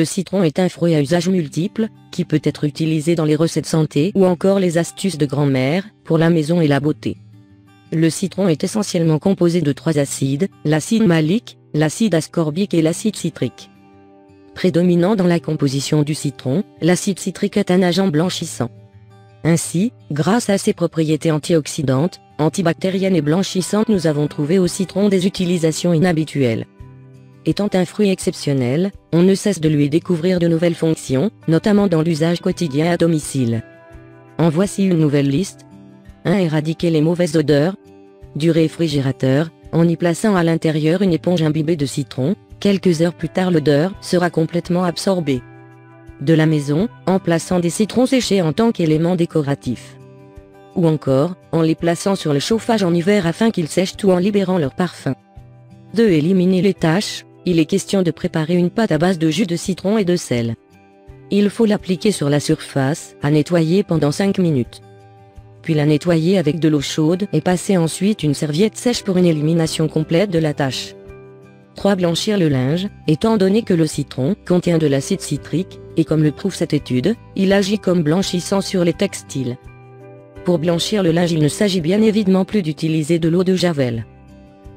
Le citron est un fruit à usage multiple, qui peut être utilisé dans les recettes santé ou encore les astuces de grand-mère, pour la maison et la beauté. Le citron est essentiellement composé de 3 acides, l'acide malique, l'acide ascorbique et l'acide citrique. Prédominant dans la composition du citron, l'acide citrique est un agent blanchissant. Ainsi, grâce à ses propriétés antioxydantes, antibactériennes et blanchissantes, nous avons trouvé au citron des utilisations inhabituelles. Étant un fruit exceptionnel, on ne cesse de lui découvrir de nouvelles fonctions, notamment dans l'usage quotidien à domicile. En voici une nouvelle liste. 1. Éradiquer les mauvaises odeurs. Du réfrigérateur, en y plaçant à l'intérieur une éponge imbibée de citron, quelques heures plus tard l'odeur sera complètement absorbée. De la maison, en plaçant des citrons séchés en tant qu'élément décoratif. Ou encore, en les plaçant sur le chauffage en hiver afin qu'ils sèchent ou en libérant leur parfum. 2. Éliminer les taches. Il est question de préparer une pâte à base de jus de citron et de sel. Il faut l'appliquer sur la surface, à nettoyer pendant 5 minutes. Puis la nettoyer avec de l'eau chaude et passer ensuite une serviette sèche pour une élimination complète de la tache. 3. Blanchir le linge. Étant donné que le citron contient de l'acide citrique, et comme le prouve cette étude, il agit comme blanchissant sur les textiles. Pour blanchir le linge, il ne s'agit bien évidemment plus d'utiliser de l'eau de Javel,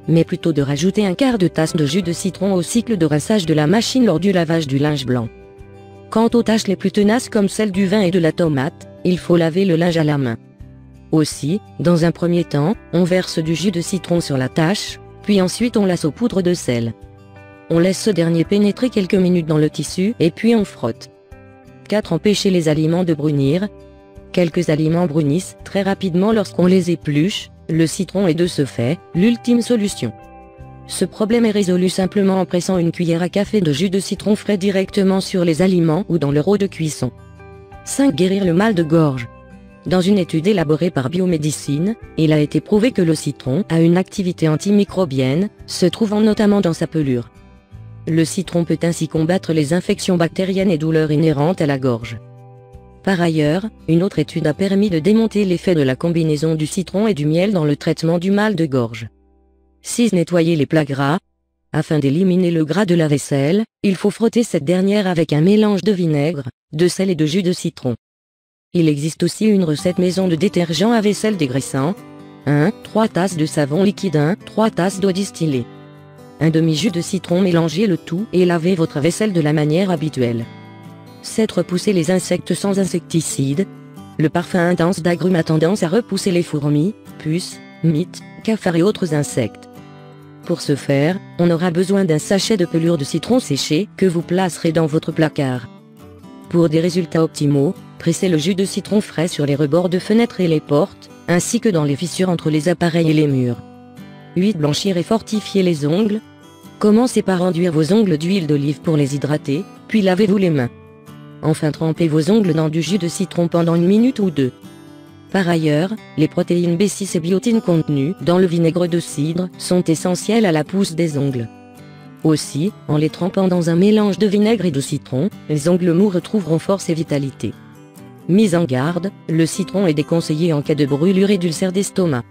mais plutôt de rajouter un quart de tasse de jus de citron au cycle de rinçage de la machine lors du lavage du linge blanc. Quant aux taches les plus tenaces comme celles du vin et de la tomate, il faut laver le linge à la main. Aussi, dans un premier temps, on verse du jus de citron sur la tache, puis ensuite on la saupoudre de sel. On laisse ce dernier pénétrer quelques minutes dans le tissu et puis on frotte. 4. Empêcher les aliments de brunir. Quelques aliments brunissent très rapidement lorsqu'on les épluche. Le citron est de ce fait l'ultime solution. Ce problème est résolu simplement en pressant une cuillère à café de jus de citron frais directement sur les aliments ou dans leur eau de cuisson. 5. Guérir le mal de gorge. Dans une étude élaborée par Biomédecine, il a été prouvé que le citron a une activité antimicrobienne, se trouvant notamment dans sa pelure. Le citron peut ainsi combattre les infections bactériennes et douleurs inhérentes à la gorge. Par ailleurs, une autre étude a permis de démontrer l'effet de la combinaison du citron et du miel dans le traitement du mal de gorge. 6. Nettoyer les plats gras. Afin d'éliminer le gras de la vaisselle, il faut frotter cette dernière avec un mélange de vinaigre, de sel et de jus de citron. Il existe aussi une recette maison de détergent à vaisselle dégraissant. 1. 3 tasses de savon liquide. 1. 3 tasses d'eau distillée. Un demi-jus de citron. Mélangez le tout et lavez votre vaisselle de la manière habituelle. 7. Repousser les insectes sans insecticide. Le parfum intense d'agrumes a tendance à repousser les fourmis, puces, mites, cafards et autres insectes. Pour ce faire, on aura besoin d'un sachet de pelure de citron séché que vous placerez dans votre placard. Pour des résultats optimaux, pressez le jus de citron frais sur les rebords de fenêtres et les portes, ainsi que dans les fissures entre les appareils et les murs. 8. Blanchir et fortifier les ongles. Commencez par enduire vos ongles d'huile d'olive pour les hydrater, puis lavez-vous les mains. Enfin, trempez vos ongles dans du jus de citron pendant 1 minute ou 2. Par ailleurs, les protéines B6 et biotine contenues dans le vinaigre de cidre sont essentielles à la pousse des ongles. Aussi, en les trempant dans un mélange de vinaigre et de citron, les ongles mous retrouveront force et vitalité. Mise en garde, le citron est déconseillé en cas de brûlure et d'ulcère d'estomac.